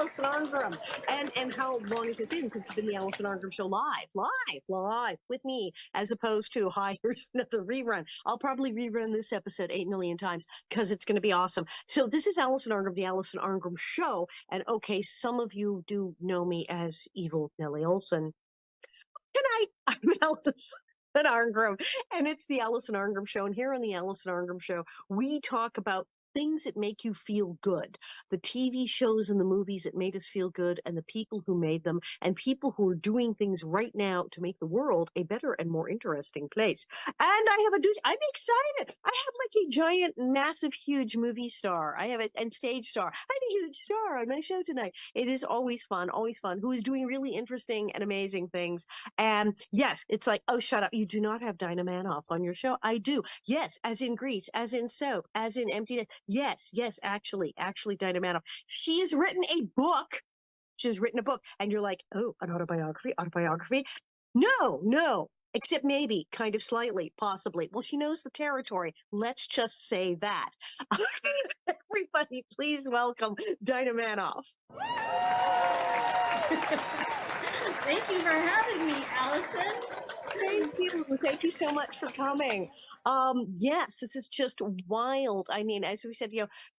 Alison Arngrim. And how long has it been since it's been the Alison Arngrim Show live with me, as opposed to, hi, here's another rerun. I'll probably rerun this episode 8 million times because it's going to be awesome. So this is Alison Arngrim, the Alison Arngrim Show. And okay, some of you do know me as Evil Nellie Olson. Tonight, I'm Alison Arngrim, and it's the Alison Arngrim Show. And here on the Alison Arngrim Show, we talk about things that make you feel good, the TV shows and the movies that made us feel good, and the people who made them, and people who are doing things right now to make the world a better and more interesting place. And I have I'm excited. I have like a giant, massive, huge movie star. I have and stage star. I have a huge star on my show tonight. It is always fun, who is doing really interesting and amazing things. And yes, it's like, oh, shut up. You do not have Dinah Manoff on your show. I do. Yes, as in Grease, as in Soap, as in Emptiness. Yes, actually, Dinah Manoff. She has written a book. She has written a book. And you're like, oh, an autobiography? No. Except maybe, kind of slightly, possibly. Well, she knows the territory. Let's just say that. Everybody, please welcome Dinah Manoff. Thank you for having me, Alison. Thank you so much for coming. Yes, this is just wild. I mean, as we said,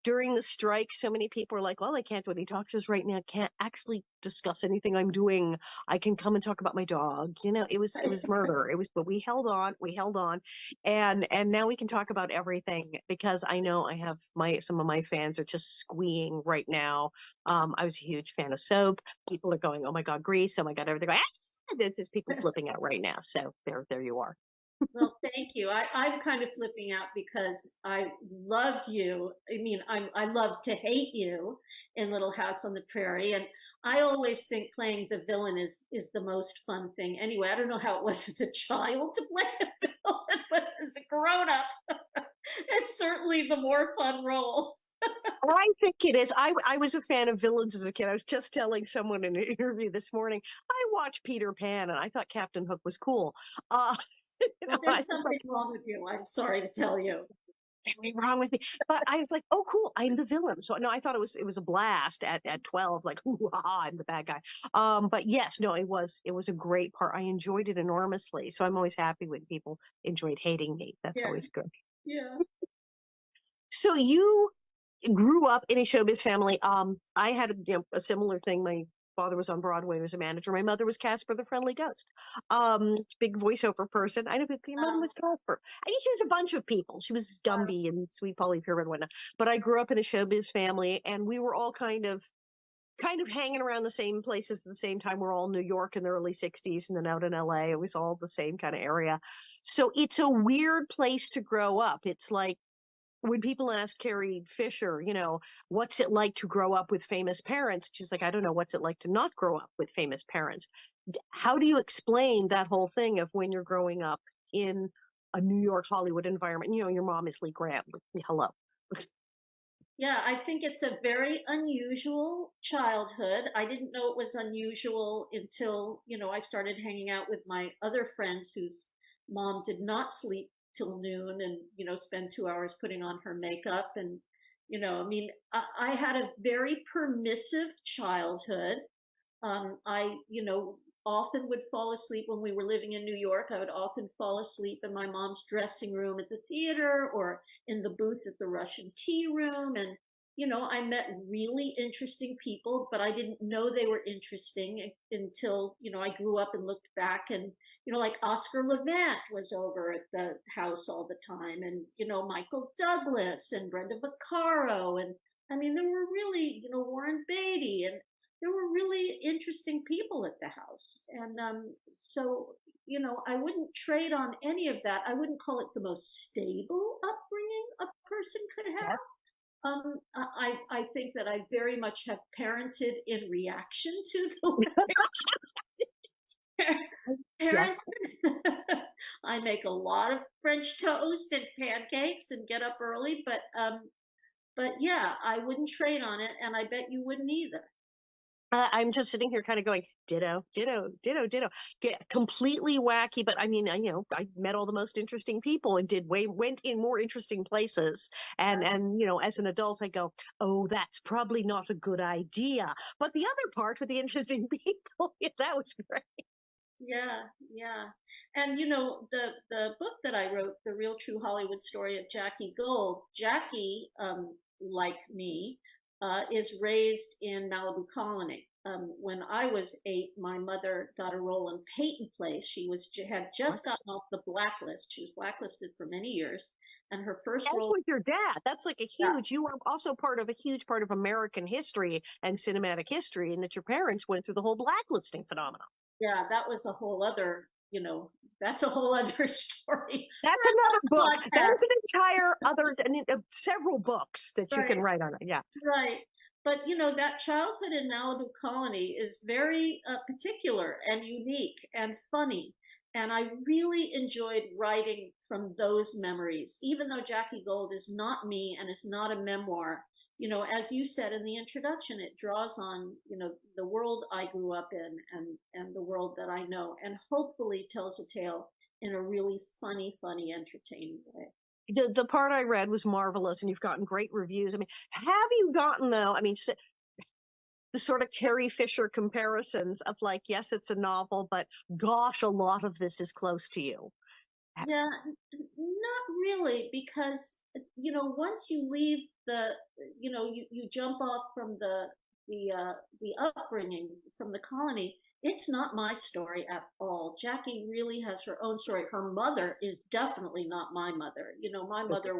during the strike, so many people are like, well, I can't do any talk shows right now. I can't actually discuss anything I'm doing. I can come and talk about my dog. It was murder. But we held on. And now we can talk about everything, because I know I have some of my fans are just squeeing right now. I was a huge fan of Soap. People are going, oh my God, Grease. Oh my God, everything. There's just people flipping out right now. So there you are. Well, thank you. I'm kind of flipping out because I loved you. I mean, I love to hate you in Little House on the Prairie. And I always think playing the villain is the most fun thing. Anyway, I don't know how it was as a child to play a villain, but as a grown-up, it's certainly the more fun role. I think it is. I was a fan of villains as a kid. I was just telling someone in an interview this morning, I watched Peter Pan and I thought Captain Hook was cool. There's something wrong with you. I'm sorry to tell you. Something wrong with me. But I was like, oh, cool, I'm the villain. So no, I thought it was a blast at 12, like, ooh, I'm the bad guy. But yes, no, it was a great part. I enjoyed it enormously. So I'm always happy when people enjoyed hating me. That's always good. Yeah. So you grew up in a showbiz family. I had a similar thing. My father was on Broadway, was a manager. My mother was Casper the Friendly Ghost. Big voiceover person. I know your mom was Casper. I mean, she was a bunch of people. She was Gumby and Sweet Polly Pyramid and whatnot. But I grew up in a showbiz family, and we were all kind of hanging around the same places at the same time. We're all in New York in the early 60s and then out in LA. It was all the same kind of area. So it's a weird place to grow up. It's like, when people ask Carrie Fisher, what's it like to grow up with famous parents? She's like, I don't know. What's it like to not grow up with famous parents? How do you explain that whole thing of when you're growing up in a New York, Hollywood environment? Your mom is Lee Graham. Hello. Yeah, I think it's a very unusual childhood. I didn't know it was unusual until, I started hanging out with my other friends whose mom did not sleep till noon and, spend 2 hours putting on her makeup. And, I had a very permissive childhood. I, often would fall asleep when we were living in New York. I would often fall asleep in my mom's dressing room at the theater or in the booth at the Russian tea room. And, I met really interesting people, but I didn't know they were interesting until, I grew up and looked back and, like Oscar Levant was over at the house all the time, and, Michael Douglas and Brenda Vaccaro. And I mean, there were really, Warren Beatty, and there were really interesting people at the house. And so, I wouldn't trade on any of that. I wouldn't call it the most stable upbringing a person could have. Yes. I think that I very much have parented in reaction to the parents. I make a lot of French toast and pancakes and get up early, but yeah, I wouldn't trade on it, and I bet you wouldn't either. I'm just sitting here kind of going, ditto, ditto, ditto, ditto. Get completely wacky, but I mean, I met all the most interesting people and went in more interesting places. And as an adult, I go, oh, that's probably not a good idea. But the other part with the interesting people, yeah, that was great. Yeah, yeah. And the book that I wrote, The Real True Hollywood Story of Jackie Gold, Jackie, like me, is raised in Malibu Colony. When I was 8, my mother got a role in Peyton Place. Had just What? gotten off the blacklist. She was blacklisted for many years, and her first As role, with your dad, that's like yeah, you are also part of a huge part of American history and cinematic history, and that your parents went through the whole blacklisting phenomenon. yeah, that was a whole other, that's a whole other story That's for another book. another That is podcast. an entire other, several books that you can Right. write on it. Yeah. Right. But that childhood in Malibu Colony is very particular and unique and funny. And I really enjoyed writing from those memories, even though Jackie Gold is not me and is not a memoir. As you said in the introduction, it draws on, the world I grew up in and the world that I know, and hopefully tells a tale in a really funny, entertaining way. The part I read was marvelous, and you've gotten great reviews. I mean, have you gotten, though? I mean, the sort of Carrie Fisher comparisons of like, yes, it's a novel, but gosh, a lot of this is close to you. Yeah, not really, because once you leave you jump off from the upbringing from the colony. It's not my story at all. Jackie really has her own story. Her mother is definitely not my mother. My mother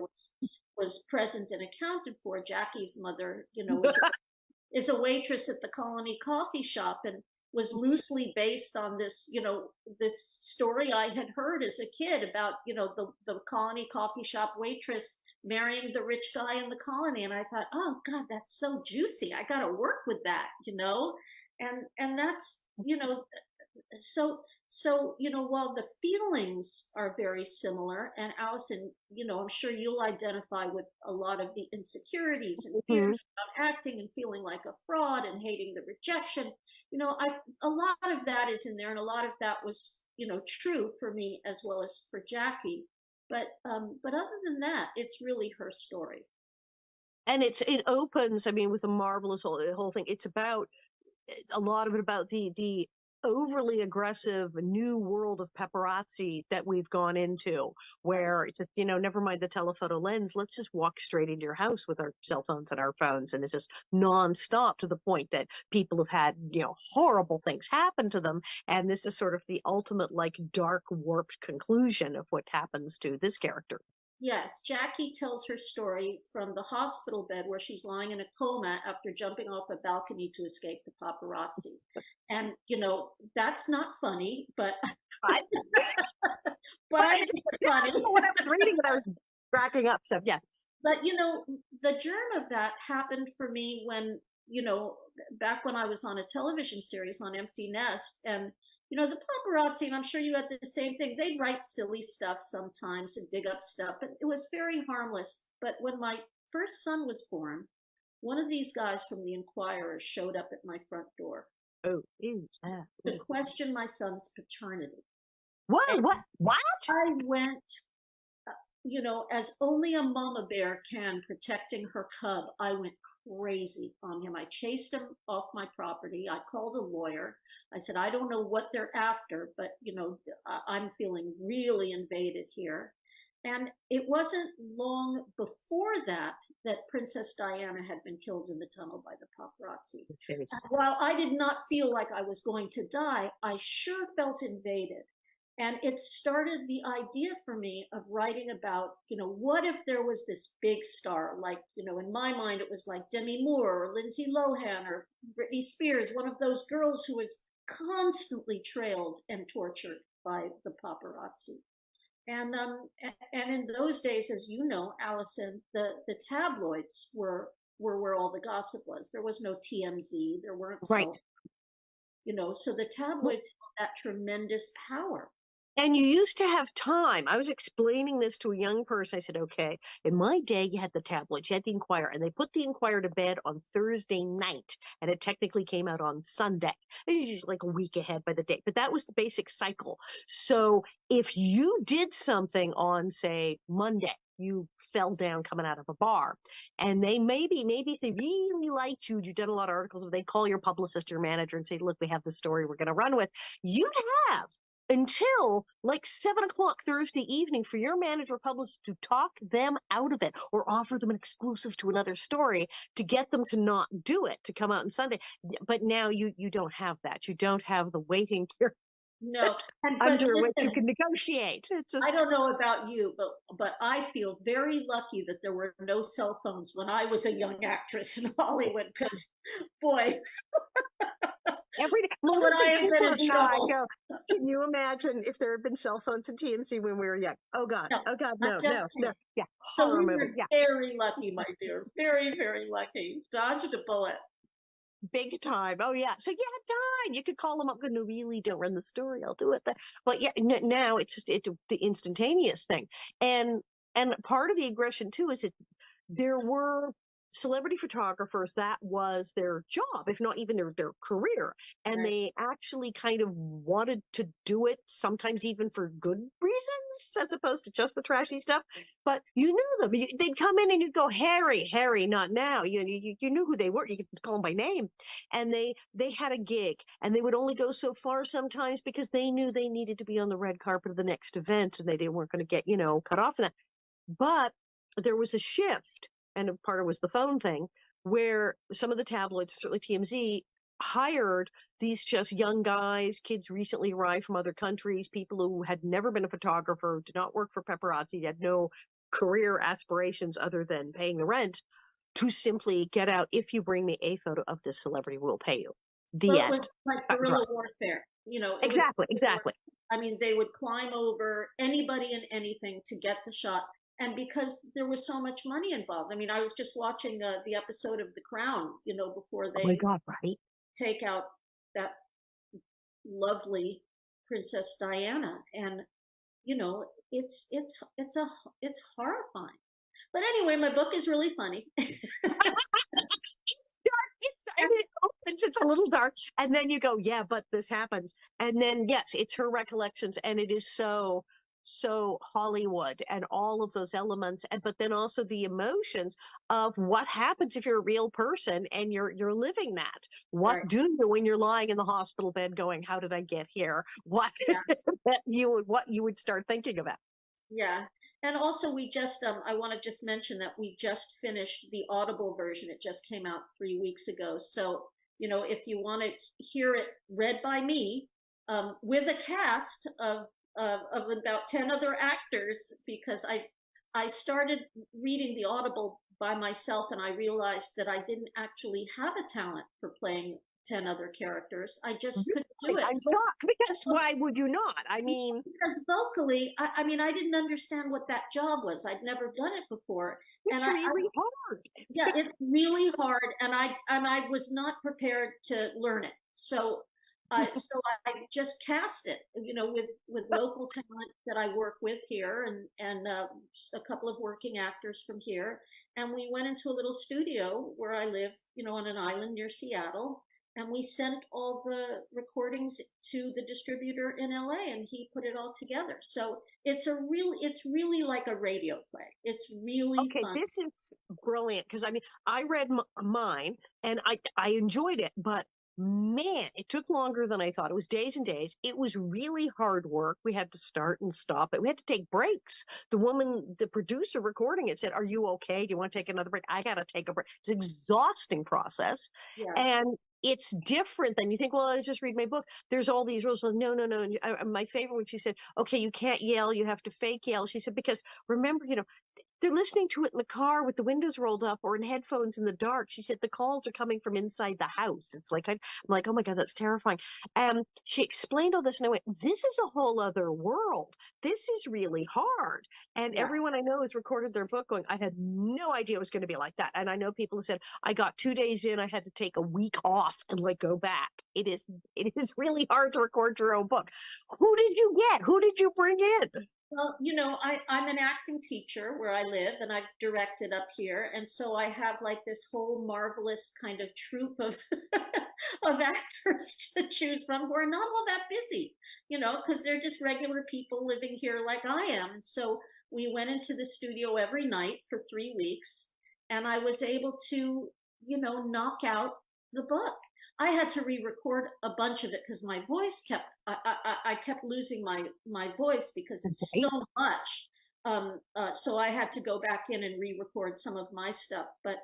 was present and accounted for. Jackie's mother, is a waitress at the Colony Coffee Shop, and was loosely based on this story I had heard as a kid about the Colony Coffee Shop waitress marrying the rich guy in the colony. And I thought, oh God, that's so juicy. I got to work with that. And that's so while the feelings are very similar, and Alison, I'm sure you'll identify with a lot of the insecurities and Mhm. fears about acting and feeling like a fraud and hating the rejection. I a lot of that is in there, and a lot of that was true for me as well as for Jackie. But other than that, it's really her story. And it opens, I mean, with a marvelous whole thing. It's about a lot of it about the overly aggressive new world of paparazzi that we've gone into, Right. where it's just never mind the telephoto lens, let's just walk straight into your house with our cell phones and our phones, and it's just nonstop, to the point that people have had horrible things happen to them. And this is sort of the ultimate, like, dark, warped conclusion of what happens to this character. Yes, Jackie tells her story from the hospital bed where she's lying in a coma after jumping off a balcony to escape the paparazzi. And, that's not funny, but But, but but I it's think it's funny. when I was reading it, I was cracking up. So yeah. But the germ of that happened for me when, back when I was on a television series on Empty Nest. And the paparazzi, and I'm sure you had the same thing, they'd write silly stuff sometimes and dig up stuff, but it was very harmless. But when my first son was born, one of these guys from the Inquirer showed up at my front door Oh, ew, ah, to ooh. question my son's paternity. What? And What? I went, as only a mama bear can protecting her cub, I went crazy on him. I chased him off my property. I called a lawyer. I said, I don't know what they're after, but, I'm feeling really invaded here. And it wasn't long before that Princess Diana had been killed in the tunnel by the paparazzi. Jeez. While I did not feel like I was going to die, I sure felt invaded. And it started the idea for me of writing about, what if there was this big star, like, in my mind, it was like Demi Moore or Lindsay Lohan or Britney Spears, one of those girls who was constantly trailed and tortured by the paparazzi. And in those days, as you know, Allison, the tabloids were where all the gossip was. There was no TMZ, there weren't Right. so, so the tabloids had that tremendous power. And you used to have time. I was explaining this to a young person. I said, okay, in my day, you had the tabloids, you had the Inquirer, and they put the Inquirer to bed on Thursday night, and it technically came out on Sunday. It was usually like a week ahead by the date, but that was the basic cycle. So if you did something on, say, Monday, you fell down coming out of a bar, and they maybe if they really liked you, you've done a lot of articles, they call your publicist or your manager and say, look, we have the story we're going to run with. You'd have until like 7 o'clock Thursday evening for your manager or publicist to talk them out of it or offer them an exclusive to another story to get them to not do it, to come out on Sunday. But now you don't have that. You don't have the waiting period No, and but under which you listen, can negotiate. It's I just don't know about you, but I feel very lucky that there were no cell phones when I was a young actress in Hollywood. Because, boy, every day. would Melissa I have been Cooper in and I trouble. go, can you imagine if there had been cell phones in TMC when we were young? No, Oh God, I'm no, just no, no. saying. Yeah, So horror we movie. were Yeah. very lucky, my dear. Very, very lucky. Dodged a bullet. Big time. Oh yeah. So yeah, time. You could call them up. Go, no, really, don't run the story. I'll do it. But yeah, now it's just the instantaneous thing, and part of the aggression too is there were celebrity photographers that was their job, if not even their career, and Right. they actually kind of wanted to do it sometimes even for good reasons as opposed to just the trashy stuff. But you knew them. They'd come in and you'd go, Harry, not now. You knew who they were. You could call them by name, and they had a gig, and they would only go so far sometimes because they knew they needed to be on the red carpet of the next event, and they weren't going to get cut off in that. But there was a shift, and a part of it was the phone thing, where some of the tabloids, certainly TMZ, hired these just young guys, kids recently arrived from other countries, people who had never been a photographer, did not work for paparazzi, had no career aspirations other than paying the rent, to simply get out. If you bring me a photo of this celebrity, we'll pay you. The Well, it end. was like Cut and dry. guerrilla warfare. It was Exactly, guerrilla exactly. I mean, they would climb over anybody and anything to get the shot. And because there was so much money involved, I mean, I was just watching the episode of The Crown, before Oh my they God, right? take out that lovely Princess Diana, and it's horrifying. But anyway, my book is really funny. I mean, it opens, it's a little dark, and then you go, yeah, but this happens, and then yes, it's her recollections, and it is so Hollywood and all of those elements, and but then also the emotions of what happens if you're a real person and you're living that. What Right. do you when you're lying in the hospital bed going, how did I get here? What Yeah. what you would start thinking about. Yeah. And also I want to just mention that we just finished the Audible version. It just came out 3 weeks ago. So, if you want to hear it read by me, with a cast of about 10 other actors, because I started reading the Audible by myself and I realized that I didn't actually have a talent for playing 10 other characters. I just couldn't do it. I'm shocked because why would you not? I mean, Because vocally, I mean, I didn't understand what that job was. I'd never done it before, and it's really hard. yeah, it's really hard, and I was not prepared to learn it. So I just cast it, with local talent that I work with here, and a couple of working actors from here, and we went into a little studio where I live, on an island near Seattle, and we sent all the recordings to the distributor in LA, and he put it all together. So it's really like a radio play. It's really Okay, fun. this is brilliant because I mean, I read mine and I enjoyed it, but man, it took longer than I thought. It was days and days. It was really hard work. We had to start and stop it. We had to take breaks. The producer recording it said, "Are you okay? Do you want to take another break?" I got to take a break. It's an exhausting process, Yeah. and it's different than you think. Well, I just read my book. There's all these rules. No, no, no. My favorite one, she said, "Okay, you can't yell. You have to fake yell." She said, "Because remember, they're listening to it in the car with the windows rolled up or in headphones in the dark. She said the calls are coming from inside the house. It's like, I'm like, oh my God, that's terrifying. She explained all this, and I went, this is a whole other world. This is really hard. And Yeah. everyone I know has recorded their book going, I had no idea it was going to be like that. And I know people who said, I got 2 days in, I had to take a week off and like go back. It is really hard to record your own book. Who did you get? Who did you bring in? Well, I'm an acting teacher where I live, and I've directed up here, and so I have like this whole marvelous kind of troupe of of actors to choose from who are not all that busy, because they're just regular people living here like I am. And so we went into the studio every night for 3 weeks, and I was able to, knock out the book. I had to re-record a bunch of it because my voice I kept losing my voice because it's Right? so much. So I had to go back in and re-record some of my stuff. But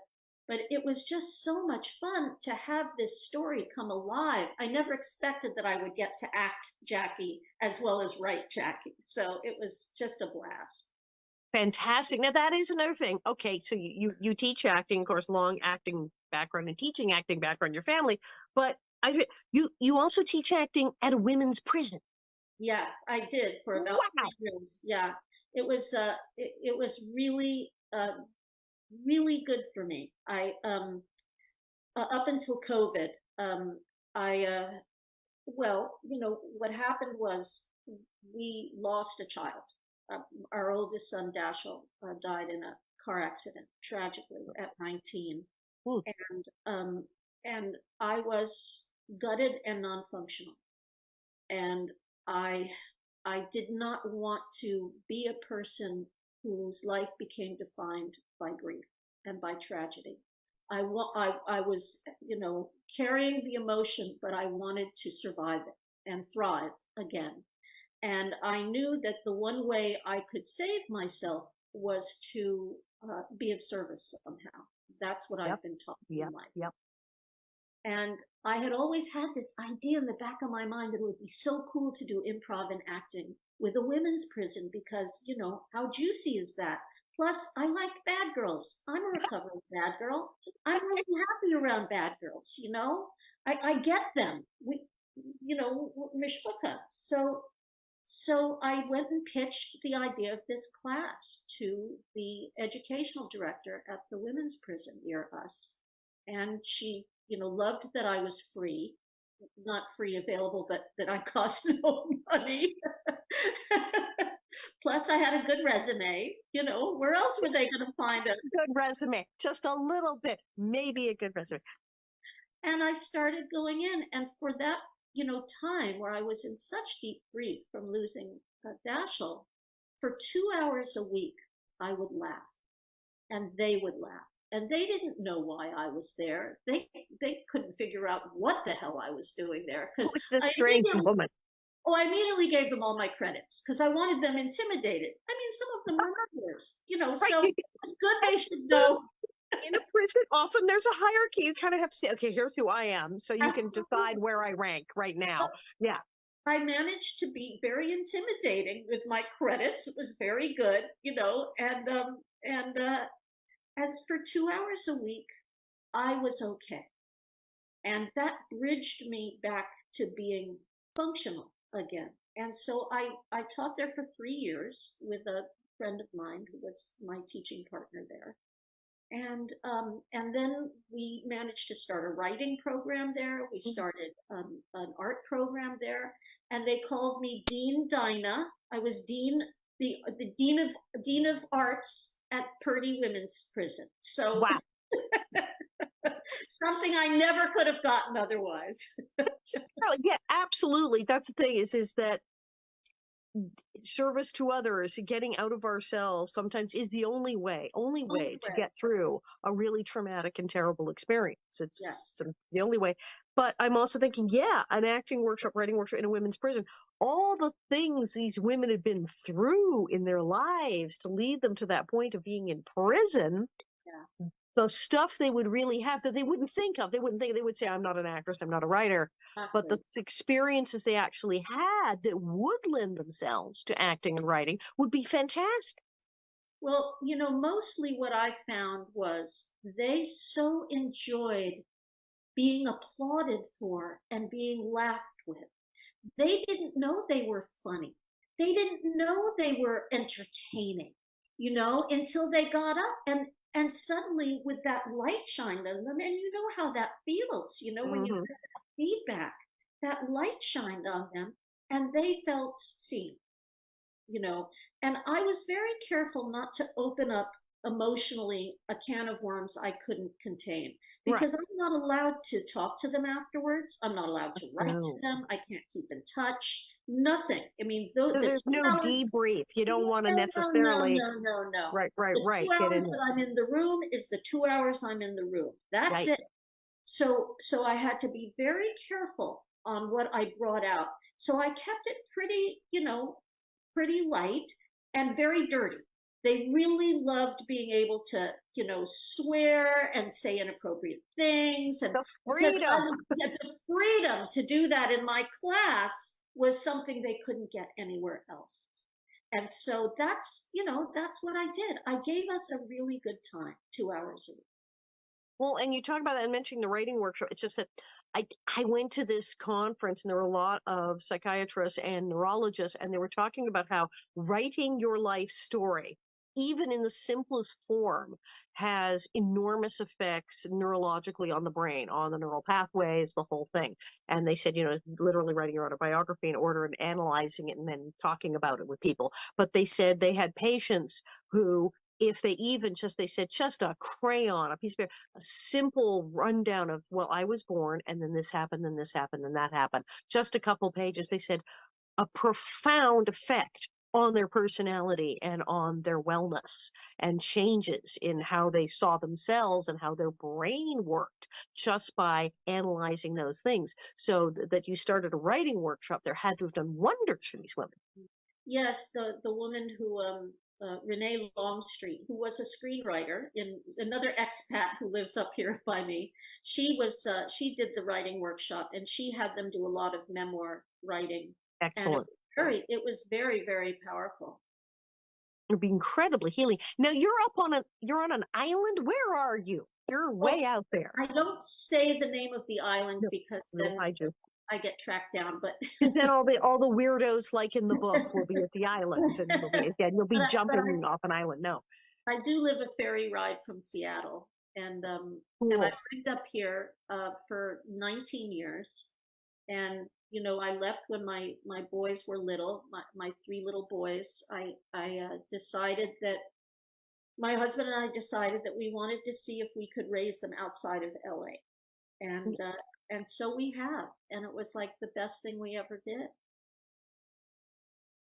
it was just so much fun to have this story come alive. I never expected that I would get to act Jackie as well as write Jackie. So it was just a blast. Fantastic. Now that is another thing. Okay, so you teach acting, of course, long acting background and teaching acting background in your family, but you also teach acting at a women's prison. Yes, I did for about Wow. 3 years. Yeah, it was really really good for me. I Up until COVID, I well, what happened was we lost a child. Our oldest son, Dashiell, died in a car accident tragically at 19, Hmm. and and I was gutted and non-functional, and I I did not want to be a person whose life became defined by grief and by tragedy. I was, carrying the emotion, but I wanted to survive it and thrive again. And I knew that the one way I could save myself was to be of service somehow. That's what Yep. I've been taught in Yep. life. Yep. And I had always had this idea in the back of my mind that it would be so cool to do improv and acting with a women's prison because, how juicy is that? Plus, I like bad girls. I'm a recovering bad girl. I'm really happy around bad girls, I get them. Mishpucha. So I went and pitched the idea of this class to the educational director at the women's prison near us. And she, loved that I was free, not free available, but that I cost no money. Plus, I had a good resume. Where else were they going to find it? Good resume. Just a little bit, maybe a good resume. And I started going in, and for that, time where I was in such deep grief from losing Dashiell, for 2 hours a week, I would laugh, and they would laugh, and they didn't know why I was there. They couldn't figure out what the hell I was doing there because Who's this I strange immediately, woman? I immediately gave them all my credits because I wanted them intimidated. I mean, some of them were murderers, Right. so it's good they should know. In a prison, often there's a hierarchy. You kind of have to say, okay, here's who I am, so you can decide Absolutely. where I rank right now. Yeah. I managed to be very intimidating with my credits. It was very good, and for 2 hours a week, I was okay, and that bridged me back to being functional again. And so I taught there for 3 years with a friend of mine who was my teaching partner there. And then we managed to start a writing program there. We started an art program there, and they called me Dean Dinah. I was the dean of arts at Purdy Women's Prison. So Wow. something I never could have gotten otherwise. Yeah, absolutely. That's the thing is that service to others, getting out of ourselves sometimes is the only way to get through a really traumatic and terrible experience. Yeah. It's the only way. But I'm also thinking, yeah, an acting workshop, writing workshop in a women's prison, all the things these women had been through in their lives to lead them to that point of being in prison. Yeah. The stuff they would really have that they wouldn't think of. They would say, I'm not an actress, I'm not a writer. But the experiences they actually had that would lend themselves to acting and writing would be fantastic. Well, mostly what I found was they so enjoyed being applauded for and being laughed with. They didn't know they were funny. They didn't know they were entertaining, until they got up and suddenly with that light shined on them, and you know how that feels, when you Hmm. get that feedback, that light shined on them and they felt seen, you know. And I was very careful not to open up emotionally a can of worms I couldn't contain, Right. because I'm not allowed to talk to them afterwards. I'm not allowed to write to No. them. I can't keep in touch. Nothing. I mean, So the there's two no hours. debrief. You don't want to No, no, no, necessarily. no, no, no. Right, right, The right. two Get hours in that there. I'm in the room is the 2 hours I'm in the room. That's Right. it. So I had to be very careful on what I brought out. So I kept it pretty, pretty light and very dirty. They really loved being able to, swear and say inappropriate things. And The because I freedom. would get the freedom to do that in my class was something they couldn't get anywhere else. And so that's what I did. I gave us a really good time, 2 hours a week. Well, and you talk about that and mentioning the writing workshop. It's just that I went to this conference and there were a lot of psychiatrists and neurologists, and they were talking about how writing your life story, even in the simplest form, has enormous effects neurologically on the brain, on the neural pathways, the whole thing. And they said, literally writing your autobiography in order and analyzing it and then talking about it with people. But they said they had patients who, if they even just, they said, just a crayon, a piece of paper, a simple rundown of, well, I was born and then this happened, and this happened, and that happened, just a couple pages, they said a profound effect on their personality and on their wellness, and changes in how they saw themselves and how their brain worked just by analyzing those things. So that you started a writing workshop there had to have done wonders for these women. Yes, the woman who Renee Longstreet, who was a screenwriter in another expat who lives up here by me. She did the writing workshop and she had them do a lot of memoir writing, and Excellent. it was very very powerful. It'd be incredibly healing. Now you're on an island. Where are you? You're Well, way out there. I don't say the name of the island No, because no, then I do. I get tracked down, but Because then all the weirdos like in the book will be at the island, and you'll be but jumping off an island. No, I do live a ferry ride from Seattle, and I've cool. lived up here for 19 years. And I left when my boys were little, my three little boys. I decided that my husband and I decided that we wanted to see if we could raise them outside of LA, and so we have, and it was like the best thing we ever did.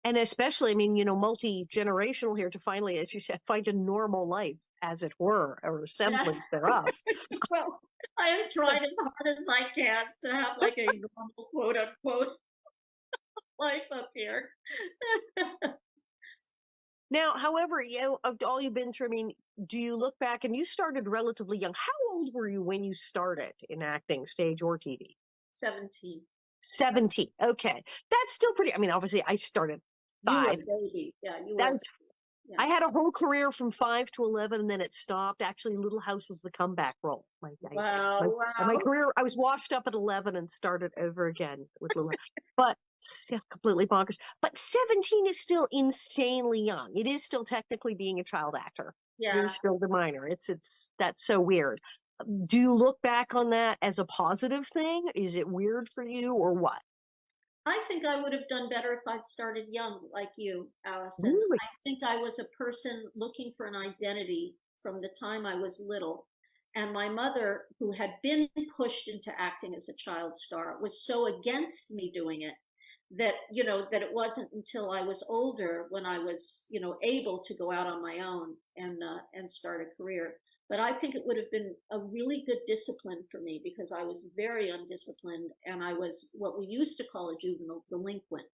And especially, I mean, multi-generational here to finally, as you said, find a normal life, as it were, or a Yeah. semblance thereof. Well, I have tried as hard as I can to have like a normal quote unquote life up here. Now, however, of all you've been through, I mean, do you look back, and you started relatively young? How old were you when you started in acting, stage or TV? 17. 17. Okay. That's still pretty. I mean, obviously, I started You were a 5. baby. Yeah, you were. That's Yeah. I had a whole career from 5 to 11, and then it stopped. Actually, Little House was the comeback role. My, Wow, my wow. career, I was washed up at 11 and started over again with Little House. But yeah, completely bonkers. But 17 is still insanely young. It is still technically being a child actor. You're Yeah. still the minor. That's so weird. Do you look back on that as a positive thing? Is it weird for you or what? I think I would have done better if I'd started young like you, Allison. Really? I think I was a person looking for an identity from the time I was little. And my mother, who had been pushed into acting as a child star, was so against me doing it that it wasn't until I was older when I was, able to go out on my own and start a career. But I think it would have been a really good discipline for me because I was very undisciplined and I was what we used to call a juvenile delinquent.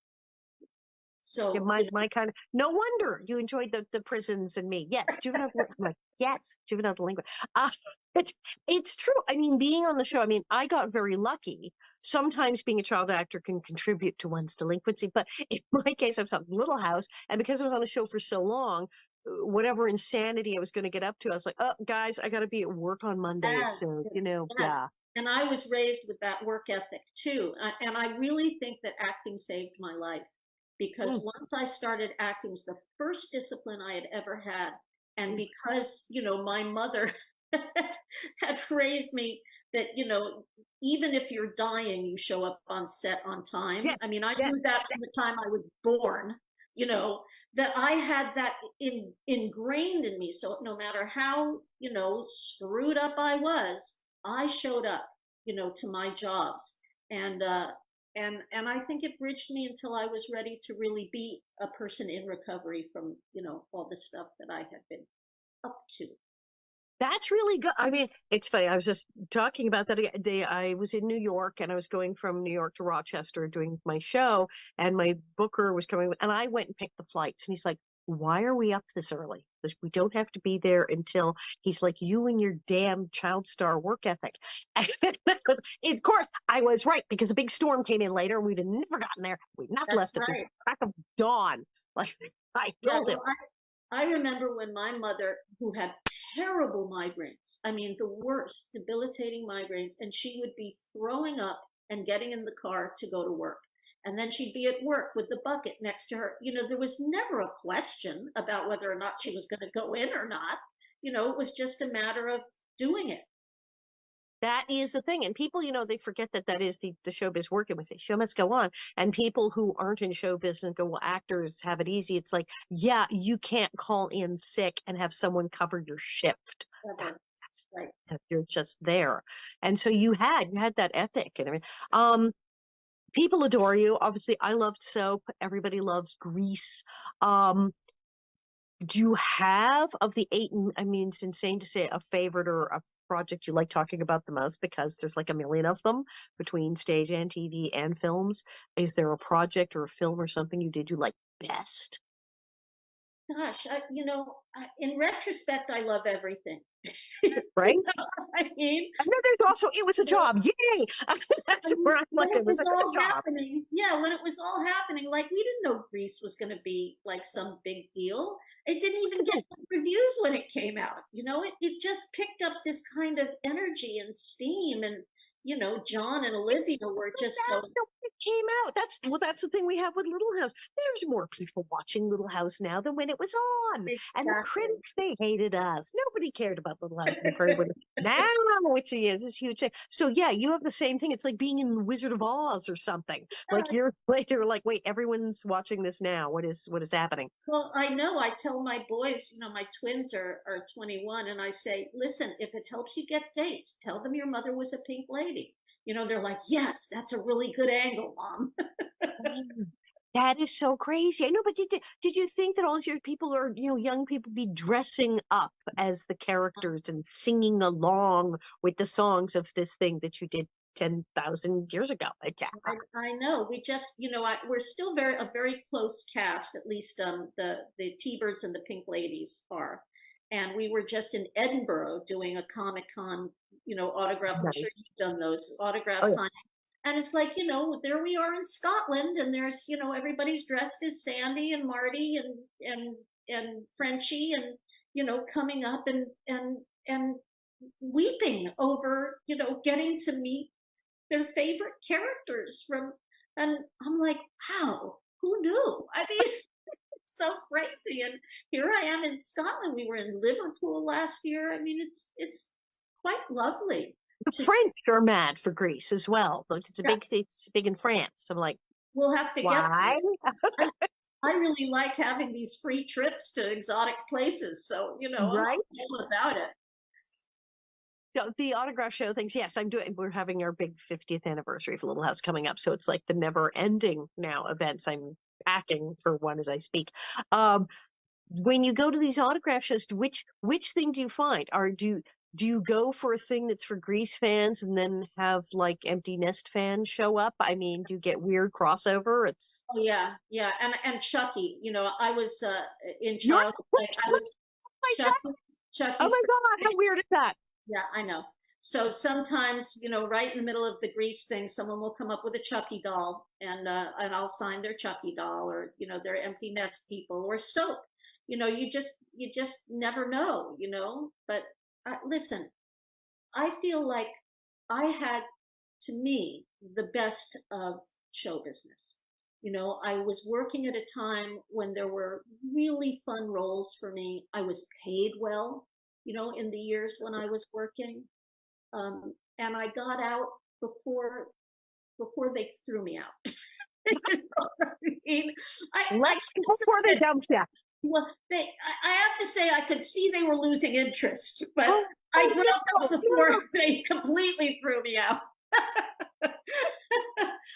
Yeah, So, my kind of, no wonder you enjoyed the prisons and me. Yes, juvenile delinquent. I'm like, yes, juvenile delinquent. Uh, it's it's true. I mean, being on the show, I mean, I got very lucky. Sometimes being a child actor can contribute to one's delinquency, but in my case, I was on Little House, and because I was on the show for so long, whatever insanity I was going to get up to, I was like, oh, guys, I got to be at work on Monday. Yes, So, yes. yeah. And I was raised with that work ethic too. And I really think that acting saved my life because Mm. once I started acting, it was the first discipline I had ever had. And because, my mother had raised me that, even if you're dying, you show up on set on time. I Yes, mean, I yes. knew that from the time I was born, that I had that ingrained in me. So no matter how, screwed up I showed up, to my jobs. And I think it bridged me until I was ready to really be a person in recovery from, all the stuff that I had been up to. That's really good. I mean, it's funny. I was just talking about that. I was in New York and I was going from New York to Rochester doing my show, and my booker was coming, and I went and picked the flights. And he's like, "Why are we up this early? We don't have to be there until." He's like, "You and your damn child star work ethic." And of course, I was right because a big storm came in later, and we'd have never gotten there. We'd not That's left at the right. crack of dawn. Like I Yeah, told him. well, I remember when my mother, who had terrible migraines, I mean, the worst, debilitating migraines, and she would be throwing up and getting in the car to go to work. And then she'd be at work with the bucket next to her. There was never a question about whether or not she was going to go in or not. It was just a matter of doing it. That is the thing. And people, they forget that is the showbiz working with it. Show must go on. And people who aren't in show business and go, well, actors have it easy. It's like, yeah, you can't call in sick and have someone cover your shift. Right. You're just there. And so you had that ethic. And I mean, people adore you. Obviously, I loved soap. Everybody loves Grease. Do you have, of the eight, I mean, it's insane to say, a favorite or a project you like talking about the most, because there's like a million of them between stage and TV and films. Is there a project or a film or something you did you like best? Gosh, in retrospect, I love everything. Right? I mean, And then there's also, it was a job. Yay! That's where I'm when like, it it was was a all good job. happening, when it was all happening, like we didn't know Greece was going to be like some big deal. It didn't even get reviews when it came out. It just picked up this kind of energy and steam, and John and Olivia were just so. It came out. That's the thing we have with Little House. There's more people watching Little House now than when it was on. And the Exactly. critics, they hated us. Nobody cared about Little House on the Prairie. Now it's this huge thing. So yeah, you have the same thing. It's like being in the Wizard of Oz or something. Like you're later, like, wait, everyone's watching this now. What is happening? Well, I know. I tell my boys, my twins are 21, and I say, listen, if it helps you get dates, tell them your mother was a pink lady. They're like, yes, that's a really good angle, Mom. That is so crazy. I know, but did you think that all your people are, young people be dressing up as the characters and singing along with the songs of this thing that you did 10,000 years ago? I know. We just, we're still a very close cast. At least the T-Birds and the Pink Ladies are. And we were just in Edinburgh doing a Comic-Con, autograph. I'm sure you've done those autograph Oh, signing. And it's like, there we are in Scotland, and there's, everybody's dressed as Sandy and Marty and Frenchie, and coming up and weeping over, getting to meet their favorite characters from. And I'm like, wow, who knew? I mean, it's so crazy. And here I am in Scotland. We were in Liverpool last year. I mean, it's quite lovely. the French are mad for Greece as well. Like it's big in France. I'm like, We'll have to get why? I really like having these free trips to exotic places. So, I'm Right? all about it. So the autograph show things, yes, we're having our big 50th anniversary of Little House coming up. So it's like the never ending now events. I'm packing for one as I speak. When you go to these autograph shows, which thing do you find? Do you go for a thing that's for Grease fans and then have like Empty Nest fans show up? I mean, do you get weird crossover? It's Oh yeah, yeah, and Chucky. I was in You're childhood. I was my Chuck. Chucky. Oh Chucky's. my God, how weird is that? Yeah, I know. So sometimes, right in the middle of the Grease thing, someone will come up with a Chucky doll, and I'll sign their Chucky doll, or their Empty Nest people, or soap. you just never know, but listen, I feel like I had, to me, the best of show business. I was working at a time when there were really fun roles for me. I was paid well, in the years when I was working. And I got out before they threw me out. I mean, Before they dumped you. well, I have to say, I could see they were losing interest, but Oh, I oh, dropped out before no. they completely threw me out.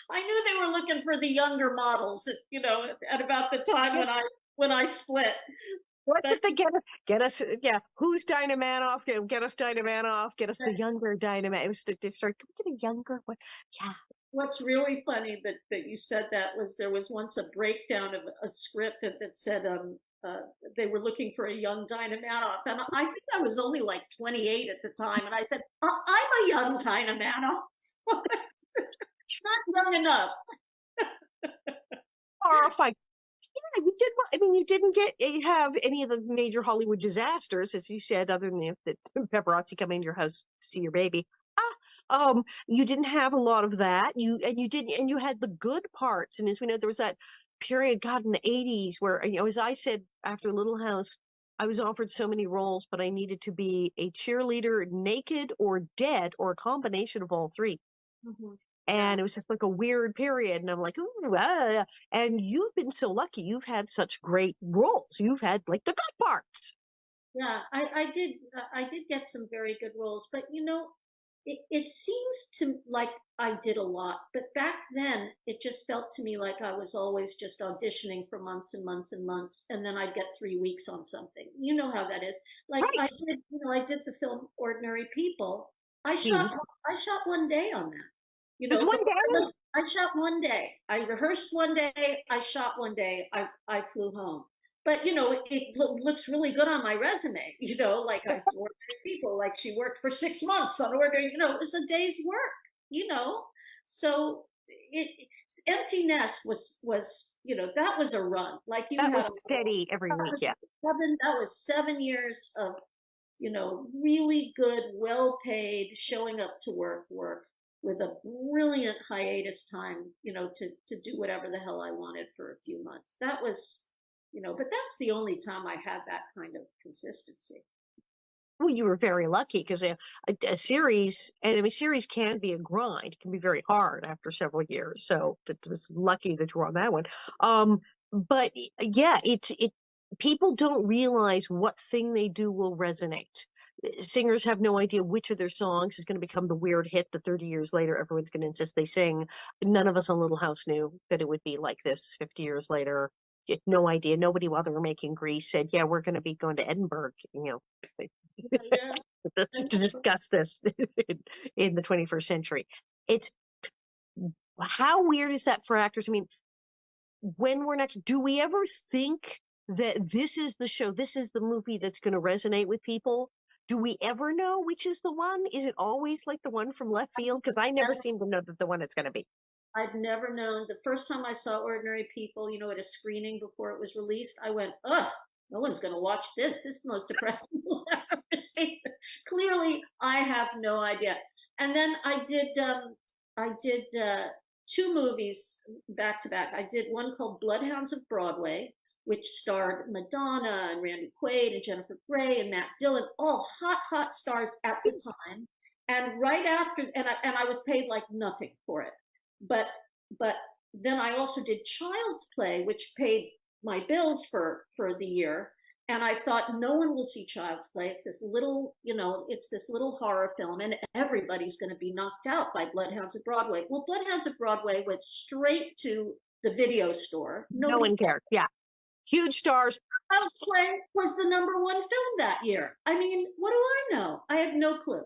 I knew they were looking for the younger models, at about the time when I split. What's But if they get us, yeah, who's Dinah Manoff? Get us Dinah Manoff, get us the younger Dinah Manoff. It was to start, can we get a younger one? Yeah. what's really funny that you said that was there was once a breakdown of a script that said they were looking for a young Dinah Manoff, and I think I was only like 28 at the time, and I said, I'm a young Dinah Manoff, not young enough. Horrifying. Yeah, you did. I mean, you didn't have any of the major Hollywood disasters, as you said, other than the paparazzi coming to your house to see your baby. You didn't have a lot of that. You had the good parts, and as we know, there was that period, God, in the '80s, where as I said after Little House, I was offered so many roles, but I needed to be a cheerleader, naked or dead, or a combination of all three. Mm-hmm. Yeah. And it was just like a weird period. And I'm like, ooh, and you've been so lucky. You've had such great roles. You've had like the good parts. Yeah, I did get some very good roles, but it seems to like I did a lot, but back then it just felt to me like I was always just auditioning for months and months and months, and then I'd get 3 weeks on something. You know how that is. Like Right. I did the film Ordinary People. I Huge. shot I shot one day on that. There's one day. I shot one day. I rehearsed one day. I shot one day. I flew home. But looks really good on my resume. Like I worked with people. Like she worked for 6 months on ordering. It was a day's work. So empty nest was that was a run. Like you That had was steady every that week. was Yeah. that was 7 years of really good, well paid, showing up to work with a brilliant hiatus time, to do whatever the hell I wanted for a few months. That was, but that's the only time I had that kind of consistency. Well, you were very lucky because a series, and I mean, series can be a grind. It can be very hard after several years. So it was lucky that you were on that one. But yeah, people don't realize what thing they do will resonate. Singers have no idea which of their songs is going to become the weird hit that 30 years later everyone's going to insist they sing. None of us on Little House knew that it would be like this 50 years later. You had no idea. Nobody, while they were making Grease, said, "Yeah, we're going to be going to Edinburgh." Yeah, To discuss this in the 21st century. It's how weird is that for actors? I mean, when we're next, do we ever think that this is the show, this is the movie that's going to resonate with people? Do we ever know which is the one? Is it always like the one from left field? Because I never seem to know that the one it's going to be. I'd never known. The first time I saw Ordinary People, at a screening before it was released, I went, ugh, no one's going to watch this. This is the most depressing I've ever seen. Clearly, I have no idea. And then I did two movies back to back. I did one called Bloodhounds of Broadway, which starred Madonna and Randy Quaid and Jennifer Grey and Matt Dillon, all hot, hot stars at the time. And right after, and I was paid like nothing for it. But then I also did Child's Play, which paid my bills for the year. And I thought no one will see Child's Play. It's this little, it's this little horror film, and everybody's going to be knocked out by Bloodhounds of Broadway. Well, Bloodhounds of Broadway went straight to the video store. No one cared. Yeah, huge stars. Child's Play was the #1 film that year. I mean, what do I know? I have no clue.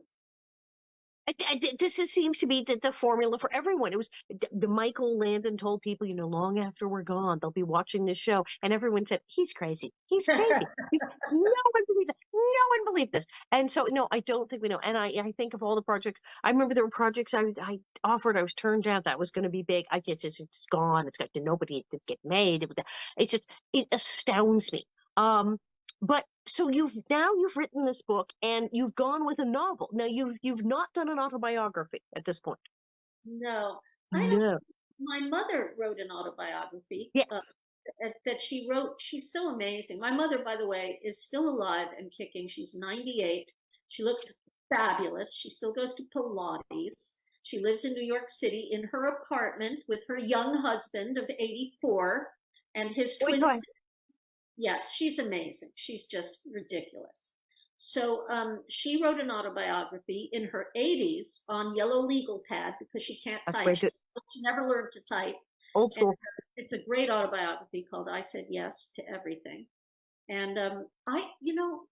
This seems to be the formula for everyone. It was the Michael Landon told people, long after we're gone, they'll be watching this show, and everyone said he's crazy. He's crazy. No one believes it. No one believed this. And so, no, I don't think we know. And I think of all the projects. I remember there were projects I offered. I was turned down. That was going to be big. It's gone. It's got nobody. It didn't get made. It just it astounds me. Um, but so you've written this book and you've gone with a novel. Now you've not done an autobiography at this point. No, I don't. No. My mother wrote an autobiography Yes. that she wrote. She's so amazing. My mother, by the way, is still alive and kicking. She's 98. She looks fabulous. She still goes to Pilates. She lives in New York City in her apartment with her young husband of 84 and his Wait twin. till I, Yes, she's amazing. She's just ridiculous. So she wrote an autobiography in her 80s on yellow legal pad because she can't that's type. way She, too she never learned to type. old And school. it's a great autobiography called I Said Yes to Everything. And I don't,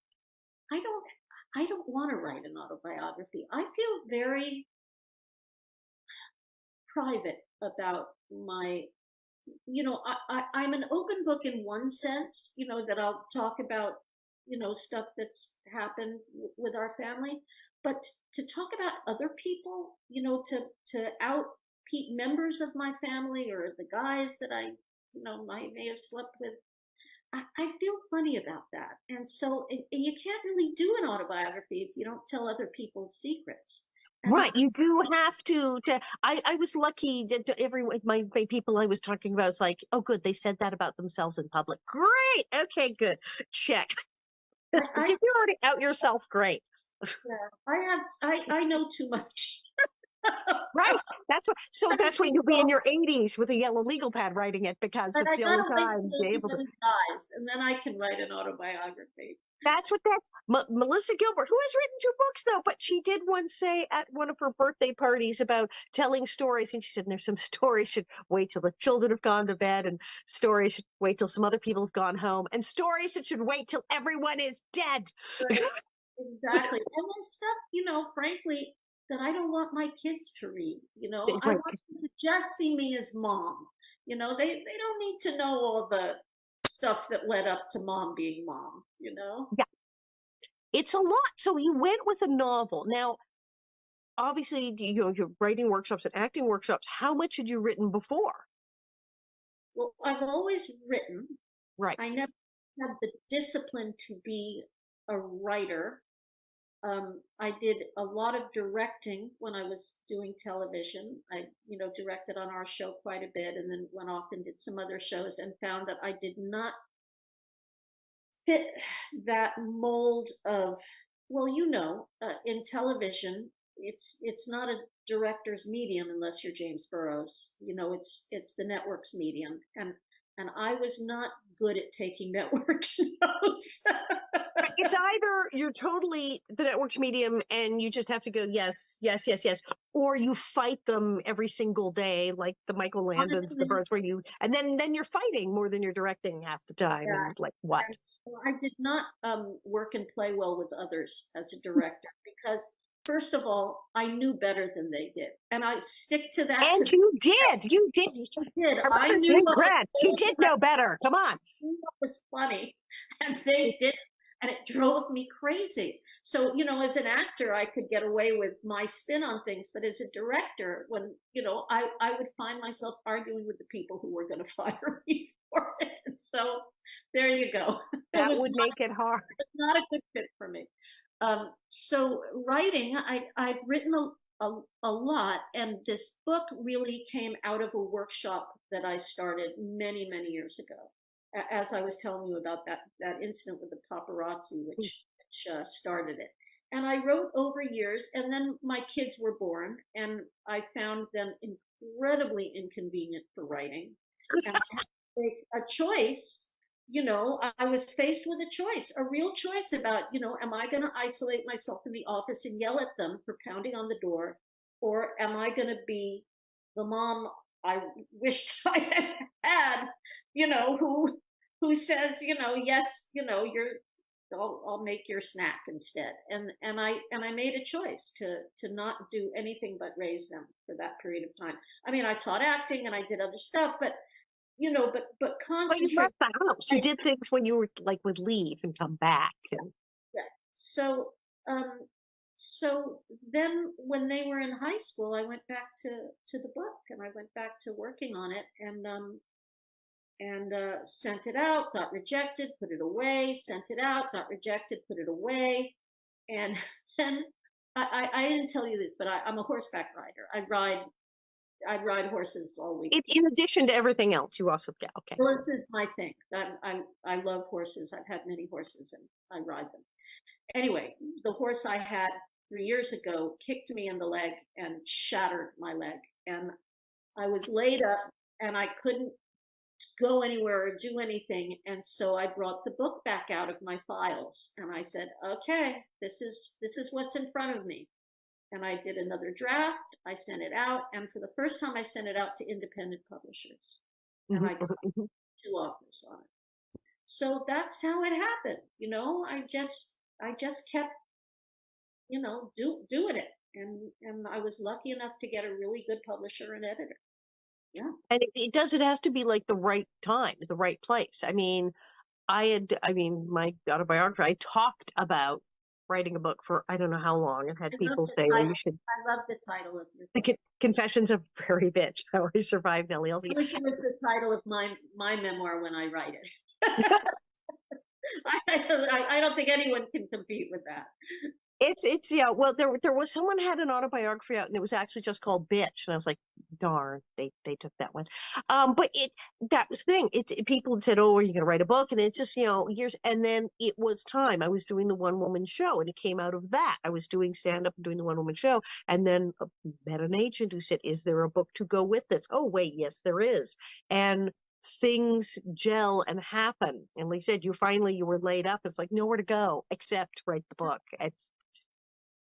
I don't want to write an autobiography. I feel very private about my I'm an open book in one sense, that I'll talk about, stuff that's happened with our family, but to talk about other people, to out members of my family or the guys that I may have slept with, I feel funny about that. And so you can't really do an autobiography if you don't tell other people's secrets. And Right, you do have to. I was lucky that my people I was talking about was like, oh, good, they said that about themselves in public. Great, okay, good, check. Did I you already out yourself? Great. yeah, I know too much. Right. That's what. So that's why you'll be in your 80s with a yellow legal pad writing it because But it's I the only gotta wait time till you're able to. everybody dies, and then I can write an autobiography. That's what that's Melissa Gilbert, who has written two books though, but she did one say at one of her birthday parties about telling stories, and she said there's some stories should wait till the children have gone to bed, and stories should wait till some other people have gone home, and stories that should wait till everyone is dead. Right. Exactly. And there's stuff, frankly, that I don't want my kids to read. I Right. want them to just see me as mom. They don't need to know all the stuff that led up to mom being mom. Yeah, it's a lot. So you went with a novel. Now, obviously, your writing workshops and acting workshops. How much had you written before? Well, I've always written. Right. I never had the discipline to be a writer. I did a lot of directing when I was doing television. I, directed on our show quite a bit and then went off and did some other shows and found that I did not fit that mold of, well, in television, it's not a director's medium unless you're James Burrows. It's the network's medium. And I was not good at taking network notes. It's either you're totally the network's medium and you just have to go, yes, yes, yes, yes, or you fight them every single day, like the Michael Landons, the Honestly, birds where and then you're fighting more than you're directing half the time. yeah. And like, what? And so I did not work and play well with others as a director because, first of all, I knew better than they did, and I stick to that. And you did. I did. I I remember knew Jane what was Grant. She did know better. Come on. funny, and they did, and it drove me crazy. So, as an actor, I could get away with my spin on things, but as a director, when I would find myself arguing with the people who were going to fire me for it. So there you go. It That was would make it hard. not a good fit for me. So writing, I've written a lot, and this book really came out of a workshop that I started many, many years ago. As I was telling you about that incident with the paparazzi, which started it. And I wrote over years, and then my kids were born, and I found them incredibly inconvenient for writing. And I had to make a choice. I was faced with a choice, a real choice about, am I going to isolate myself in the office and yell at them for pounding on the door, or am I going to be the mom I wished I had had, who says, yes, I'll make your snack instead. And I made a choice to not do anything but raise them for that period of time. I mean, I taught acting and I did other stuff, but but But you concentrate. left the house. You did things when you were like would leave and come back. And Yeah. So um so then when they were in high school, I went back to the book and I went back to working on it, and and sent it out, got rejected, put it away, sent it out, got rejected, put it away. And then I didn't tell you this, but I'm a horseback rider. I ride horses all week. In addition to everything else, you also, yeah, okay. Horses is my thing. I love horses. I've had many horses and I ride them. Anyway, the horse I had 3 years ago kicked me in the leg and shattered my leg. And I was laid up and I couldn't go anywhere or do anything. And so I brought the book back out of my files and I said, okay, this is what's in front of me. And I did another draft. I sent it out. And for the first time, I sent it out to independent publishers. And I got 2 offers on it. So that's how it happened. I just kept, doing it. And I was lucky enough to get a really good publisher and editor. Yeah. And it has to be like the right time, the right place. I mean, my autobiography, I talked about writing a book for I don't know how long and had people say, well, you should. I love the title of your book. Confessions of a Prairie Bitch, How I Survived Nellie Elsie. I wish it was the title of my memoir when I write it. I don't think anyone can compete with that. It's yeah. Well, there was someone had an autobiography out, and it was actually just called Bitch, and I was like, darn, they took that one. But that was the thing. People said, oh, are you going to write a book? And it's just years, and then it was time. I was doing the one woman show, and it came out of that. I was doing stand up and doing the one woman show, and then met an agent who said, is there a book to go with this? Oh wait, yes, there is, and things gel and happen. And like I said, you were laid up. It's like nowhere to go except write the book.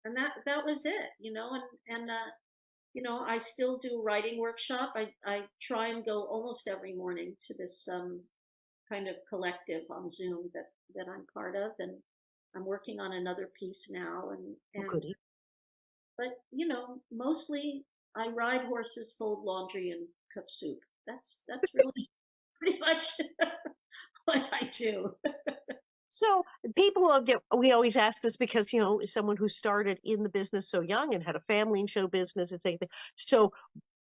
And that was it, and I still do writing workshop. I try and go almost every morning to this kind of collective on Zoom that I'm part of, and I'm working on another piece now. But mostly I ride horses, fold laundry, and cook soup. That's really pretty much what I do. So we always ask this because, someone who started in the business so young and had a family in show business and anything. So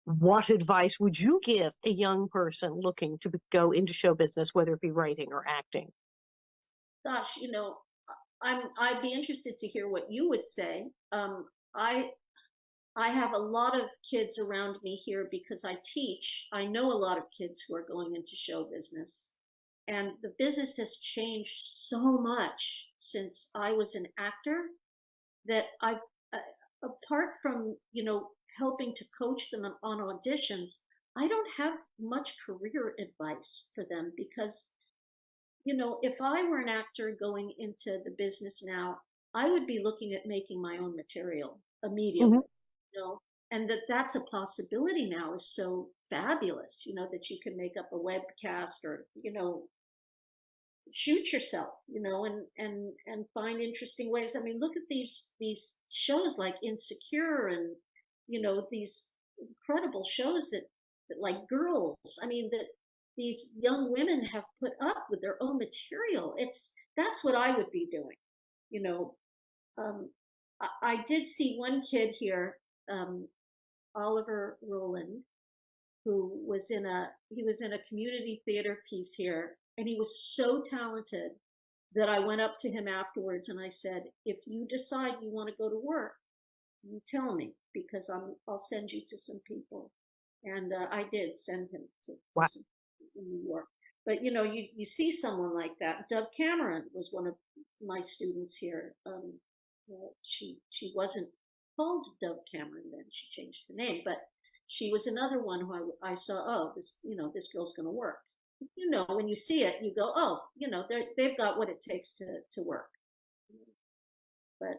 what advice would you give a young person looking to go into show business, whether it be writing or acting? Gosh, I'd be interested to hear what you would say. I have a lot of kids around me here because I teach. I know a lot of kids who are going into show business. And the business has changed so much since I was an actor that apart from, helping to coach them on auditions, I don't have much career advice for them because, if I were an actor going into the business now, I would be looking at making my own material immediately, and that's a possibility now is so fabulous, that you can make up a webcast or, shoot yourself, and find interesting ways. I mean, look at these shows like Insecure and, these incredible shows that like Girls. I mean, that these young women have put up with their own material. That's what I would be doing, I did see one kid here, Oliver Rowland, who was in a community theater piece here, and he was so talented that I went up to him afterwards and I said, if you decide you want to go to work, you tell me because I'll send you to some people. And I did send him to some people in New York. But you see someone like that. Dove Cameron was one of my students here. She wasn't called Dove Cameron then; she changed her name. But she was another one who I saw. Oh, this girl's going to work. When you see it, you go, oh, they've got what it takes to work. But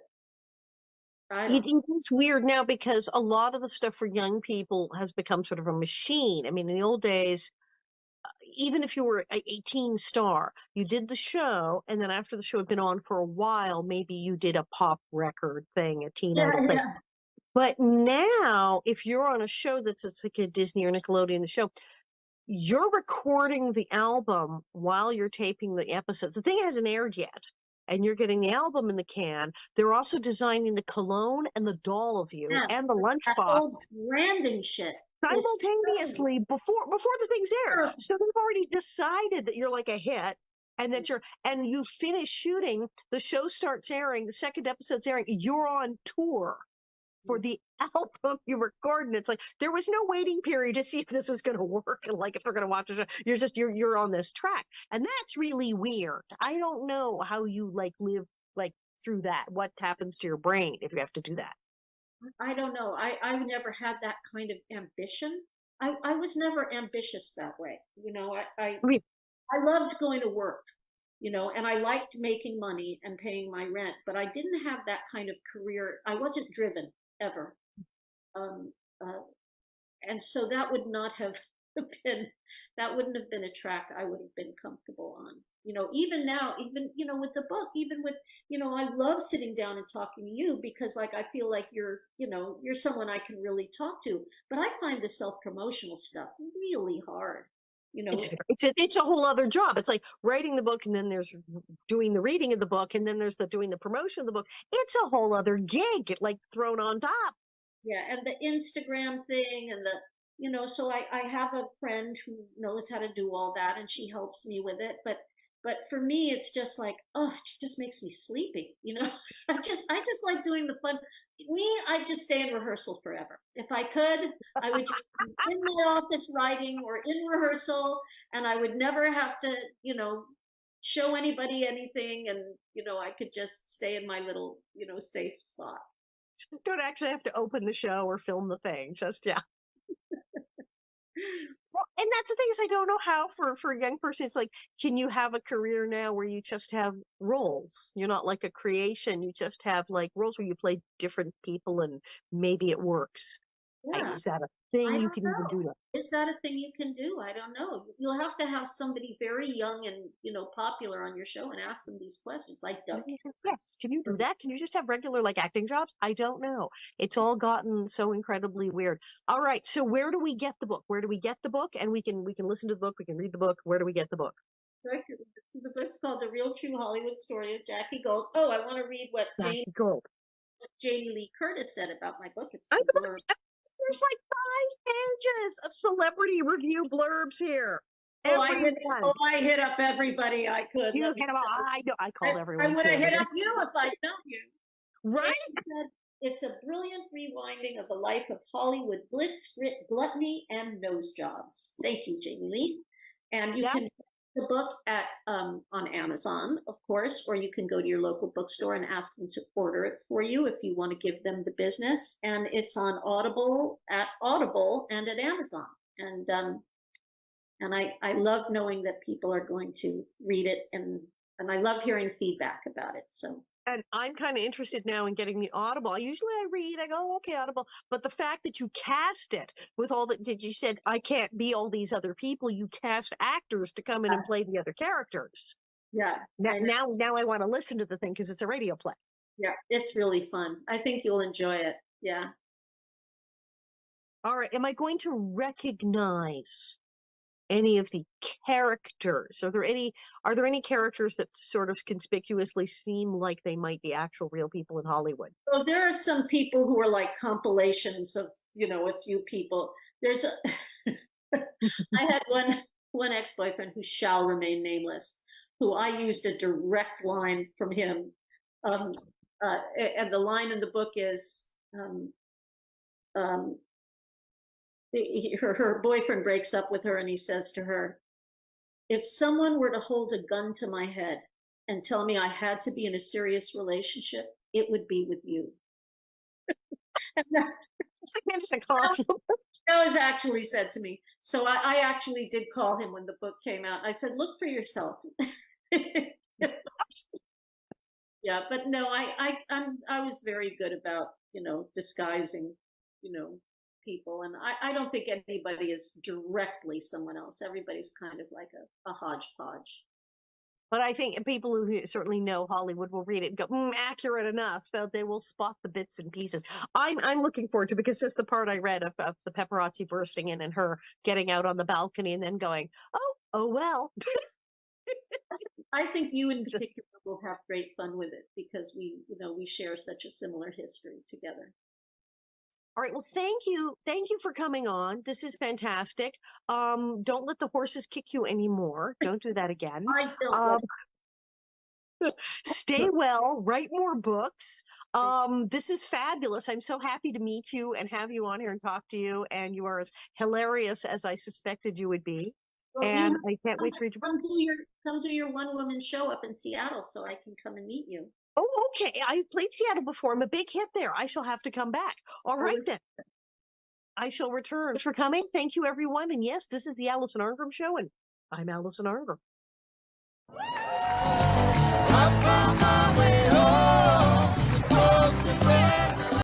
it is weird now because a lot of the stuff for young people has become sort of a machine. I mean, in the old days, even if you were a teen star, you did the show, and then after the show had been on for a while, maybe you did a pop record thing, a teen idol thing. But now, if you're on a show that's like a Disney or Nickelodeon the show, you're recording the album while you're taping the episodes. The thing hasn't aired yet, and you're getting the album in the can, they're also designing the cologne and the doll of you and Yes, the that whole lunchbox branding shit is so simultaneously before the thing's aired. terrible. So they've already decided that you're like a hit and that you finish shooting, the show starts airing, the second episode's airing, you're on tour for the album you record, and it's like there was no waiting period to see if this was going to work and like if they're going to watch it. You're on this track, and that's really weird. I don't know how you like live like through that. What happens to your brain if you have to do that? I don't know. I never had that kind of ambition. I was never ambitious that way. I mean, I loved going to work, and I liked making money and paying my rent, but I didn't have that kind of career. I wasn't driven ever. Um, uh, and so that would not have been, that wouldn't have been a track I would have been comfortable on. Even now, even, with the book, even with, I love sitting down and talking to you because like, I feel like you're someone I can really talk to, but I find the self-promotional stuff really hard, you know, it's a whole other job. It's like writing the book, and then there's doing the reading of the book, and then there's the doing the promotion of the book. It's a whole other gig, like thrown on top. yeah, and the Instagram thing and so I have a friend who knows how to do all that and she helps me with it. But for me it's just like, oh, it just makes me sleepy, I just like doing the fun. I just stay in rehearsal forever. If I could, I would just be in my office writing or in rehearsal and I would never have to, show anybody anything and I could just stay in my little, safe spot. Don't actually have to open the show or film the thing. Just yeah. Well, and that's the thing is I don't know how for a young person it's like, can you have a career now where you just have roles? You're not like a creation. You just have like roles where you play different people and maybe it works. Yeah. Is that a I thing you don't can even know. do that? Is that a thing you can do? I don't know. You'll have to have somebody very young and, popular on your show and ask them these questions like Doug. Yes. Can you do that? Can you just have regular like acting jobs? I don't know. It's all gotten so incredibly weird. All right. So where do we get the book? Where do we get the book? And we can listen to the book. We can read the book. Where do we get the book? The book's called The Real True Hollywood Story of Jackie Gold. Oh, I want to read what Jackie Gold. Jamie Lee Curtis said about my book. It's I the blurb. There's like 5 pages of celebrity review blurbs here. Oh, Everyone. I hit up everybody I could. You hit them all. I know. I called I everyone would too. have hit up you if I'd known you. Right? Said, it's a brilliant rewinding of the life of Hollywood blitz, grit, gluttony, and nose jobs. Thank you, Jamie Lee. And you can get the book at on Amazon, of course, or you can go to your local bookstore and ask them to order it for you if you want to give them the business. And it's on Audible and at Amazon. And I love knowing that people are going to read it and I love hearing feedback about it. So And I'm kind of interested now in getting the Audible. Usually I read, I go, oh, okay, Audible. But the fact that you cast it with all that you said, I can't be all these other people. You cast actors to come in and play the other characters. yeah. Now I want to listen to the thing because it's a radio play. Yeah, it's really fun. I think you'll enjoy it. Yeah. All right. Am I going to recognize any of the characters? Are there any characters that sort of conspicuously seem like they might be actual real people in Hollywood? So there are some people who are like compilations of, a few people. There's a I had one ex-boyfriend who shall remain nameless, who I used a direct line from him. Um, and the line in the book is um, her boyfriend breaks up with her and he says to her, if someone were to hold a gun to my head and tell me I had to be in a serious relationship, it would be with you. And that was actually said to me. So I actually did call him when the book came out. I said, look for yourself. Yeah, but no, I was very good about, disguising, people. And I don't think anybody is directly someone else. Everybody's kind of like a hodgepodge. But I think people who certainly know Hollywood will read it and go, accurate enough. They will spot the bits and pieces. I'm looking forward to, because just the part I read of the paparazzi bursting in and her getting out on the balcony and then going, oh well. I think you in particular will have great fun with it because we share such a similar history together. All right. Well, thank you. Thank you for coming on. This is fantastic. Don't let the horses kick you anymore. Don't do that again. I don't Um, let stay well, write more books. it. This is fabulous. I'm so happy to meet you and have you on here and talk to you. And you are as hilarious as I suspected you would be. Well, you And have I can't to wait to read your book. come do your one woman show up in Seattle so I can come and meet you. Oh, okay. I played Seattle before. I'm a big hit there. I shall have to come back. All right, then. I shall return. Thanks for coming. Thank you, everyone. And yes, this is the Alison Arngrim Show, and I'm Alison Arngrim.